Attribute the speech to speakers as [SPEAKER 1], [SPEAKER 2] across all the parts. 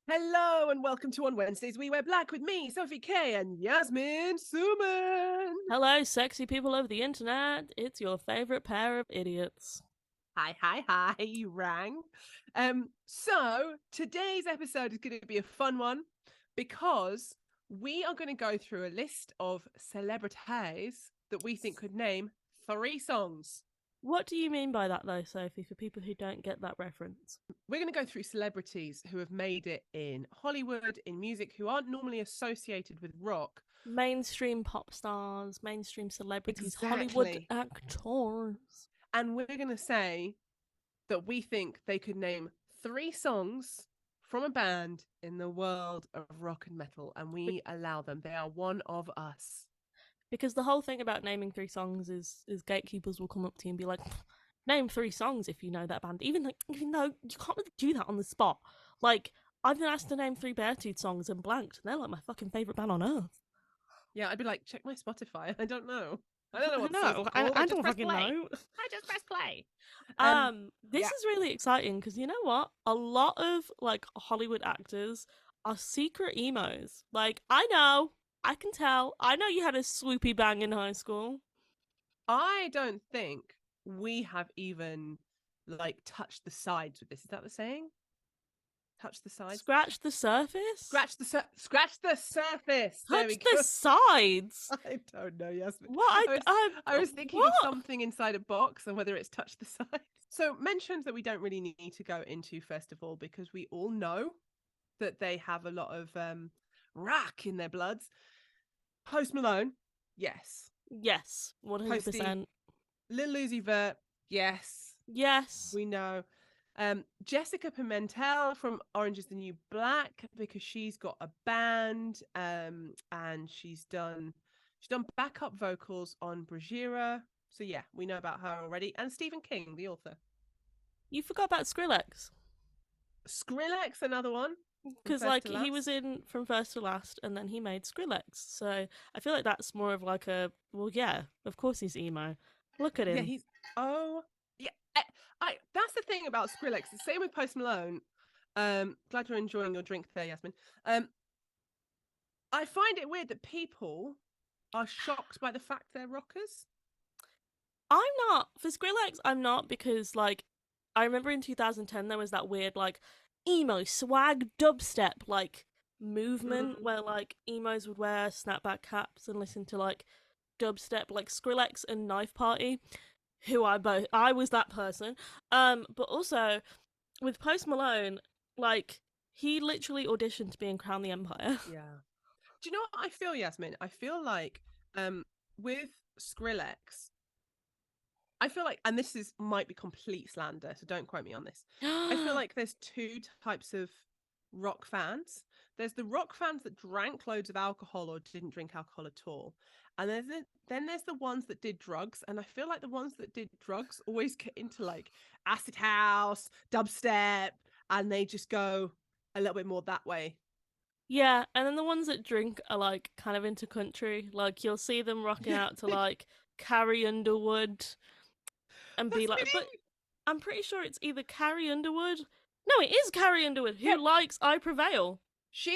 [SPEAKER 1] Hello and welcome to On Wednesdays We Wear Black with me, Sophie K, and Yasmin Suman.
[SPEAKER 2] Hello, sexy people of the internet. It's your favorite pair of idiots.
[SPEAKER 1] Hi, you rang. So today's episode is going to be a fun one because we are going to go through a list of celebrities that we think could name 3 songs.
[SPEAKER 2] What do you mean by that, though, Sophie, for people who don't get that reference?
[SPEAKER 1] We're going to go through celebrities who have made it in Hollywood, in music, who aren't normally associated with rock.
[SPEAKER 2] Mainstream pop stars, mainstream celebrities, Hollywood
[SPEAKER 1] Exactly.
[SPEAKER 2] actors.
[SPEAKER 1] And we're going to say that we think they could name 3 songs from a band in the world of rock and metal, and we allow them. They are one of us.
[SPEAKER 2] Because the whole thing about naming 3 songs is gatekeepers will come up to you and be like, name 3 songs if you know that band. Even though you can't really do that on the spot. Like, I've been asked to name 3 Beartooth songs and blanked, and they're like my fucking favourite band on earth.
[SPEAKER 1] Yeah, I'd be like, check my Spotify. I don't know. I don't know what the songs
[SPEAKER 2] No,
[SPEAKER 1] are called. I
[SPEAKER 2] I
[SPEAKER 1] just
[SPEAKER 2] don't
[SPEAKER 1] press
[SPEAKER 2] fucking
[SPEAKER 1] play.
[SPEAKER 2] know.
[SPEAKER 1] I just press play.
[SPEAKER 2] This
[SPEAKER 1] Yeah.
[SPEAKER 2] is really exciting because you know what? A lot of like Hollywood actors are secret emos. Like, I know, I can tell. I know you had a swoopy bang in high school.
[SPEAKER 1] I don't think we have even like touched the sides with this. Is that the saying? Touch the sides?
[SPEAKER 2] Scratch the surface?
[SPEAKER 1] Scratch the surface. There we
[SPEAKER 2] Touch the
[SPEAKER 1] go.
[SPEAKER 2] sides?
[SPEAKER 1] I don't know, Yasmin.
[SPEAKER 2] What?
[SPEAKER 1] I was thinking of
[SPEAKER 2] What?
[SPEAKER 1] something inside a box and whether it's touched the side. So mentions that we don't really need to go into first of all because we all know that they have a lot of rock in their bloods. Post Malone, yes.
[SPEAKER 2] Yes,
[SPEAKER 1] Posty,
[SPEAKER 2] 100%.
[SPEAKER 1] Lil Uzi Vert, yes.
[SPEAKER 2] Yes.
[SPEAKER 1] We know. Jessica Pimentel from Orange is the New Black because she's got a band and she's done backup vocals on Brajira. So yeah, we know about her already. And Stephen King, the author.
[SPEAKER 2] You forgot about Skrillex.
[SPEAKER 1] Skrillex, another one from
[SPEAKER 2] Because
[SPEAKER 1] first
[SPEAKER 2] like
[SPEAKER 1] to
[SPEAKER 2] he was
[SPEAKER 1] last.
[SPEAKER 2] in From First to Last, and then he made Skrillex. So I feel like that's more of like a well, yeah, of course he's emo. Look at
[SPEAKER 1] Yeah,
[SPEAKER 2] him.
[SPEAKER 1] he's oh yeah. I that's the thing about Skrillex. The same with Post Malone. Glad you're enjoying your drink there, Yasmin. I find it weird that people are shocked by the fact they're rockers.
[SPEAKER 2] I'm not for Skrillex. I'm not because like I remember in 2010 there was that weird like emo swag dubstep like movement
[SPEAKER 1] Mm.
[SPEAKER 2] where like emos would wear snapback caps and listen to like dubstep like Skrillex and Knife Party, who I was that person. But also with Post Malone, like he literally auditioned to be in Crown the Empire.
[SPEAKER 1] Yeah. Do you know what I feel, Yasmin? I feel like with Skrillex, I feel like, and this is might be complete slander, so don't quote me on this. I feel like there's 2 types of rock fans. There's the rock fans that drank loads of alcohol or didn't drink alcohol at all. And then there's the ones that did drugs. And I feel like the ones that did drugs always get into like acid house, dubstep, and they just go a little bit more that way.
[SPEAKER 2] Yeah, and then the ones that drink are like kind of into country. Like you'll see them rocking
[SPEAKER 1] Yeah,
[SPEAKER 2] out to like Carrie Underwood and be
[SPEAKER 1] that's
[SPEAKER 2] like, but
[SPEAKER 1] me.
[SPEAKER 2] I'm pretty sure it's either Carrie Underwood. No, it is Carrie Underwood
[SPEAKER 1] Yeah,
[SPEAKER 2] who likes I Prevail.
[SPEAKER 1] she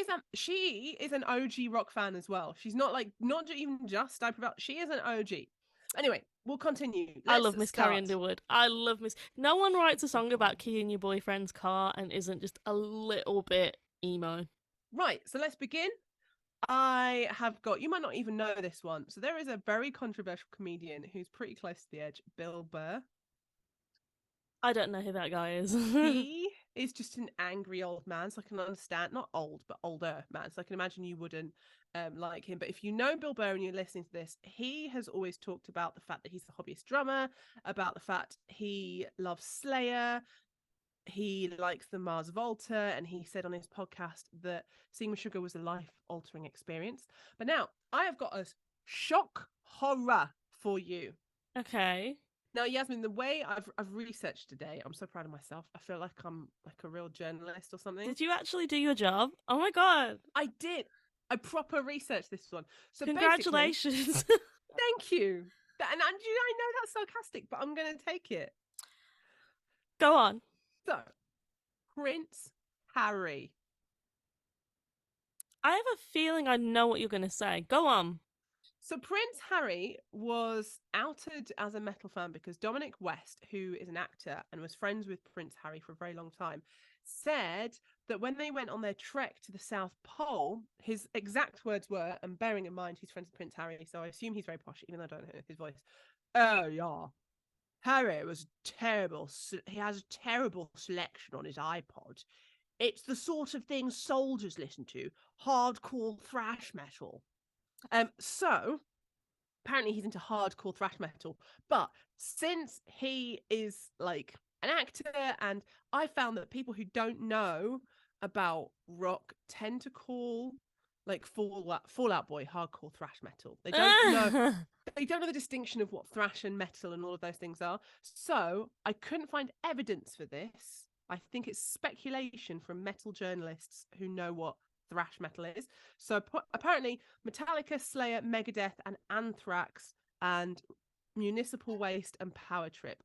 [SPEAKER 1] is an OG rock fan as well. She's not like not even just I prevail. She is an OG. Anyway, we'll continue.
[SPEAKER 2] I
[SPEAKER 1] Let's
[SPEAKER 2] love Miss Carrie
[SPEAKER 1] start.
[SPEAKER 2] Underwood. I love Miss. No one writes a song about keying your boyfriend's car and isn't just a little bit emo.
[SPEAKER 1] Right, so let's begin. I have got, you might not even know this one. So there is a very controversial comedian who's pretty close to the edge, Bill Burr.
[SPEAKER 2] I don't know who that guy is.
[SPEAKER 1] He is just an angry old man. So I can understand, not old, but older man. So I can imagine you wouldn't like him. But if you know Bill Burr and you're listening to this, he has always talked about the fact that he's a hobbyist drummer, about the fact he loves Slayer, he likes the Mars Volta, and he said on his podcast that seeing with Sugar was a life altering experience. But now I have got a shock horror for you.
[SPEAKER 2] Okay.
[SPEAKER 1] Now, Yasmin, the way I've researched today, I'm so proud of myself. I feel like I'm like a real journalist or something.
[SPEAKER 2] Did you actually do your job? Oh my god.
[SPEAKER 1] I did. I proper researched this one. So basically,
[SPEAKER 2] Congratulations.
[SPEAKER 1] thank you. And I know that's sarcastic, but I'm going to take it.
[SPEAKER 2] Go on.
[SPEAKER 1] So, Prince Harry.
[SPEAKER 2] I have a feeling I know what you're gonna say. Go on.
[SPEAKER 1] So Prince Harry was outed as a metal fan because Dominic West, who is an actor and was friends with Prince Harry for a very long time, said that when they went on their trek to the South Pole, his exact words were, and bearing in mind he's friends with Prince Harry, so I assume he's very posh, even though I don't know his voice. Oh yeah, Harry was terrible. He has a terrible selection on his iPod. It's the sort of thing soldiers listen to, hardcore thrash metal. So apparently he's into hardcore thrash metal. But since he is like an actor, and I found that people who don't know about rock tend to call like Fallout Boy hardcore thrash metal. They don't know the distinction of what thrash and metal and all of those things are. So I couldn't find evidence for this. I think it's speculation from metal journalists who know what thrash metal is. So apparently, Metallica, Slayer, Megadeth, and Anthrax, and Municipal Waste and Power Trip.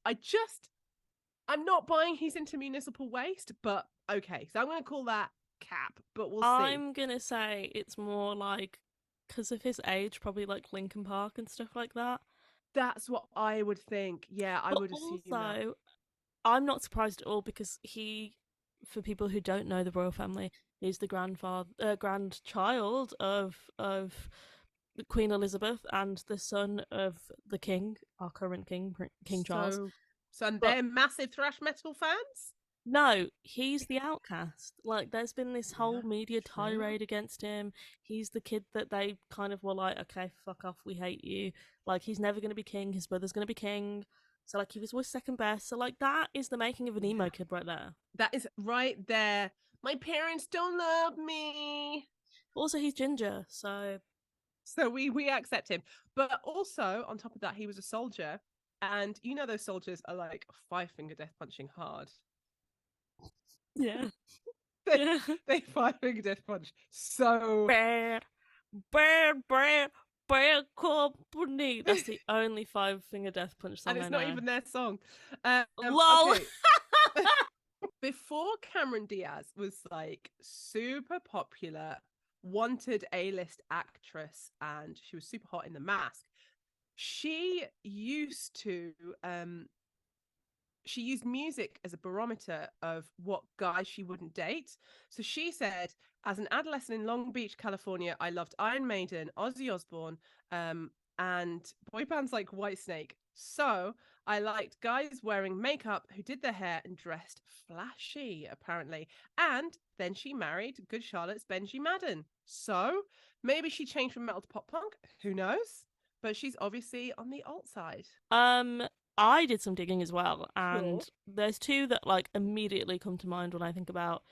[SPEAKER 1] I'm not buying he's into Municipal Waste, but okay. So I'm going to call that cap, but we'll see.
[SPEAKER 2] I'm gonna say it's more like because of his age, probably like Linkin Park and stuff like that.
[SPEAKER 1] That's what I would think. Yeah, I
[SPEAKER 2] But
[SPEAKER 1] would assume that.
[SPEAKER 2] also, I'm not surprised at all because for people who don't know the royal family, is the grandchild of Queen Elizabeth and the son of the king, our current king, King Charles.
[SPEAKER 1] So and
[SPEAKER 2] But
[SPEAKER 1] they're massive thrash metal fans.
[SPEAKER 2] no, he's the outcast. Like, there's been this whole
[SPEAKER 1] Yeah,
[SPEAKER 2] media
[SPEAKER 1] true.
[SPEAKER 2] tirade against him. He's the kid that they kind of were like, okay, fuck off, we hate you. Like, he's never going to be king. His brother's going to be king. So, like, he was always second best. So, like, that is the making of an emo
[SPEAKER 1] Yeah,
[SPEAKER 2] kid right there.
[SPEAKER 1] that is right there. My parents don't love me.
[SPEAKER 2] Also, he's ginger, so
[SPEAKER 1] So we accept him. But also, on top of that, he was a soldier. And you know those soldiers are like five-finger death punching hard.
[SPEAKER 2] yeah,
[SPEAKER 1] They
[SPEAKER 2] yeah.
[SPEAKER 1] they five-finger death punch. So
[SPEAKER 2] Bad, bad company. That's the only five-finger death punch
[SPEAKER 1] and
[SPEAKER 2] song I
[SPEAKER 1] it's not
[SPEAKER 2] know.
[SPEAKER 1] even their song.
[SPEAKER 2] LOL.
[SPEAKER 1] Okay. Before Cameron Diaz was like super popular, wanted A-list actress, and she was super hot in The Mask, she used to she used music as a barometer of what guys she wouldn't date. So she said, as an adolescent in Long Beach, California, I loved Iron Maiden, Ozzy Osbourne, and boy bands like Whitesnake. So I liked guys wearing makeup who did their hair and dressed flashy, apparently. And then she married Good Charlotte's Benji Madden. So maybe she changed from metal to pop punk. Who knows? But she's obviously on the alt side.
[SPEAKER 2] Um, I did some digging as well,
[SPEAKER 1] Cool.
[SPEAKER 2] and there's two that like immediately come to mind when I think about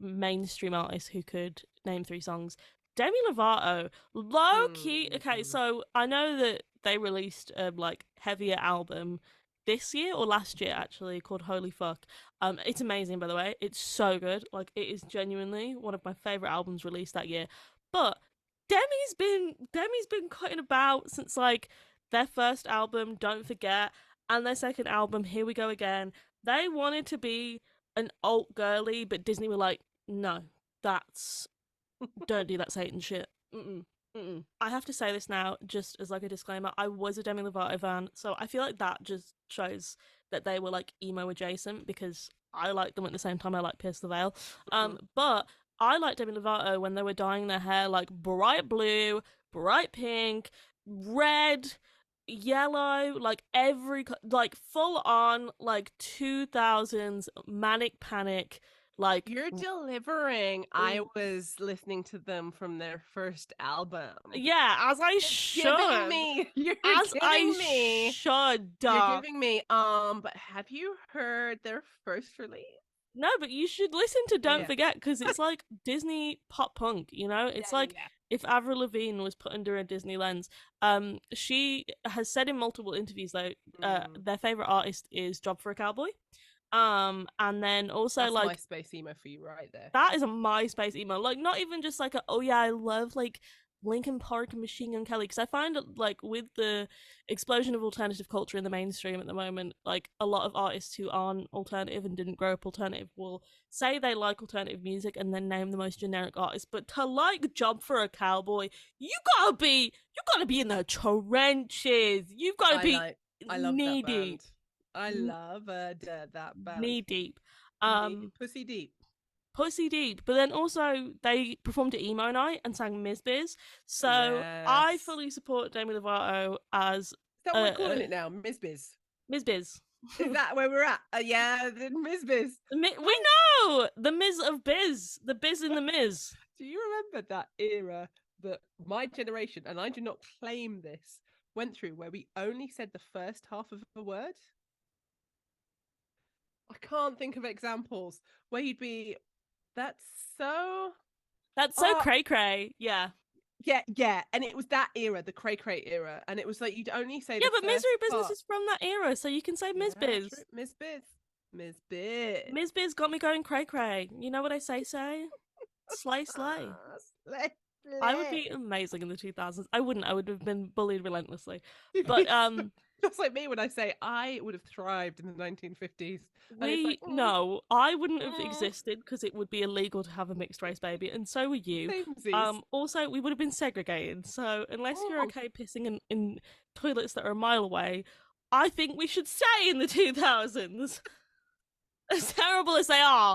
[SPEAKER 2] mainstream artists who could name three songs. Demi Lovato, low key. Okay,
[SPEAKER 1] Mm.
[SPEAKER 2] so I know that they released a like heavier album this year or last year actually called Holy Fuck. It's amazing by the way. It's so good. Like it is genuinely one of my favorite albums released that year. But Demi's been cutting about since like their first album, Don't Forget, and their second album, Here We Go Again. They wanted to be an alt girly, but Disney were like, no, that's don't do that Satan shit. Mm-mm. Mm-mm. I have to say this now, just as like a disclaimer. I was a Demi Lovato fan, so I feel like that just shows that they were like emo adjacent because I liked them at the same time I liked Pierce the Veil.
[SPEAKER 1] Mhm.
[SPEAKER 2] But I liked Demi Lovato when they were dyeing their hair like bright blue, bright pink, red, yellow, like like full on like 2000s manic panic like
[SPEAKER 1] You're delivering. I was listening to them from their first album.
[SPEAKER 2] yeah, as I
[SPEAKER 1] You're giving
[SPEAKER 2] should.
[SPEAKER 1] me. You're
[SPEAKER 2] As I
[SPEAKER 1] giving me.
[SPEAKER 2] should.
[SPEAKER 1] You're giving me. But have you heard their first release?
[SPEAKER 2] No, but you should listen to
[SPEAKER 1] Oh
[SPEAKER 2] Don't
[SPEAKER 1] yeah.
[SPEAKER 2] Forget because it's like Disney pop punk, you know?
[SPEAKER 1] Yeah,
[SPEAKER 2] It's
[SPEAKER 1] yeah,
[SPEAKER 2] like
[SPEAKER 1] yeah.
[SPEAKER 2] if Avril Lavigne was put under a Disney lens. She has said in multiple interviews though,
[SPEAKER 1] Mm.
[SPEAKER 2] their favorite artist is Job for a Cowboy. And then also
[SPEAKER 1] That's
[SPEAKER 2] like
[SPEAKER 1] MySpace emo for you right there.
[SPEAKER 2] that is a MySpace email. Like not even just like a, oh yeah, I love like Linkin Park and Machine Gun Kelly, because I find like with the explosion of alternative culture in the mainstream at the moment, like a lot of artists who aren't alternative and didn't grow up alternative will say they like alternative music and then name the most generic artist. But to like Job for a Cowboy, you gotta be in the trenches. You've gotta be
[SPEAKER 1] I love
[SPEAKER 2] knee
[SPEAKER 1] that
[SPEAKER 2] deep,
[SPEAKER 1] band. I love that band.
[SPEAKER 2] knee deep.
[SPEAKER 1] Pussy deep.
[SPEAKER 2] Pussy Deep, but then also they performed at Emo Night and sang Ms. Biz. So I
[SPEAKER 1] Yes.
[SPEAKER 2] fully support Demi Lovato as
[SPEAKER 1] Is that what we're calling
[SPEAKER 2] uh,
[SPEAKER 1] it now? Ms. Biz.
[SPEAKER 2] Ms. Biz.
[SPEAKER 1] Is that where we're at? Yeah, the Ms. Biz.
[SPEAKER 2] We know the Ms of Biz, the Biz in the Ms.
[SPEAKER 1] Do you remember that era that my generation, and I do not claim this, went through where we only said the first half of a word? I can't think of examples where you'd be, that's so.
[SPEAKER 2] That's so cray cray. Yeah.
[SPEAKER 1] Yeah. And it was that era, the cray cray era. And it was like you'd only say
[SPEAKER 2] Yeah,
[SPEAKER 1] the
[SPEAKER 2] but
[SPEAKER 1] first
[SPEAKER 2] Misery Business
[SPEAKER 1] part.
[SPEAKER 2] is from that era, so you can say Ms.
[SPEAKER 1] Yeah,
[SPEAKER 2] Biz.
[SPEAKER 1] true. Ms. Biz. Ms. Biz.
[SPEAKER 2] Ms. Biz got me going cray cray. You know what I say? Slay, slay.
[SPEAKER 1] Slay.
[SPEAKER 2] I would be amazing in the 2000s. I wouldn't. I would have been bullied relentlessly. But
[SPEAKER 1] Just like me when I say I would have thrived in the 1950s.
[SPEAKER 2] No, I wouldn't have existed because it would be illegal to have a mixed race baby, and so would you. Also, we would have been segregated. So unless you're okay pissing in toilets that are a mile away, I think we should stay in the 2000s. As terrible as they are.